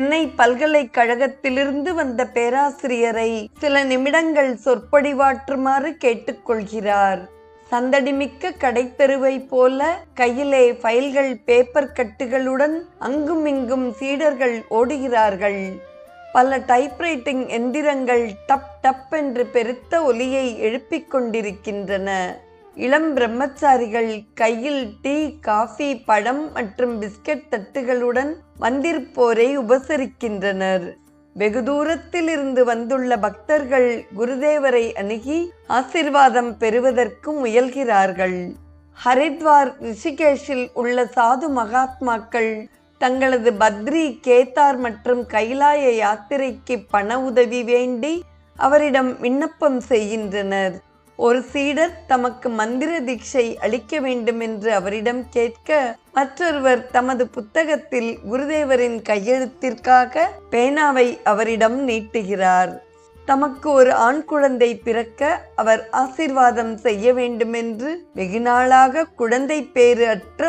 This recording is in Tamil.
சென்னை பல்கலைக்கழகத்திலிருந்து வந்த பேராசிரியரை சில நிமிடங்கள் சொற்பொழிவாற்றுமாறு கேட்டுக்கொள்கிறார். சந்தடிமிக்க கடைத்தெருவை போல கையிலே ஃபைல்கள், பேப்பர் கட்டுகளுடன் அங்குமிங்கும் சீடர்கள் ஓடுகிறார்கள். பல டைப்ரைட்டிங் எந்திரங்கள் டப் டப் என்று பெருத்த ஒலியை எழுப்பிக் கொண்டிருக்கின்றன. இளம் பிரம்மச்சாரிகள் கையில் டீ, காஃபி, பழம் மற்றும் பிஸ்கட் தட்டுகளுடன் வந்திருப்போரை உபசரிக்கின்றனர். வெகு தூரத்தில் இருந்து வந்துள்ள பக்தர்கள் குருதேவரை அணுகி ஆசிர்வாதம் பெறுவதற்கு முயல்கிறார்கள். ஹரித்வார், ரிஷிகேஷில் உள்ள சாது மகாத்மாக்கள் தங்களது பத்ரி, கேதார் மற்றும் கைலாய யாத்திரைக்கு பண உதவி வேண்டி அவரிடம் விண்ணப்பம் செய்கின்றனர். ஒரு சீடர் தமக்கு மந்திர தீட்சை அளிக்க வேண்டும் என்று அவரிடம் கேட்க, மற்றொருவர் தமது புத்தகத்தில் குருதேவரின் கையெழுத்திற்காக பேனாவை அவரிடம் நீட்டுகிறார். தமக்கு ஒரு ஆண் குழந்தை பிறக்க அவர் ஆசீர்வாதம் செய்ய வேண்டுமென்று வெகுநாளாக குழந்தை பேறு அற்ற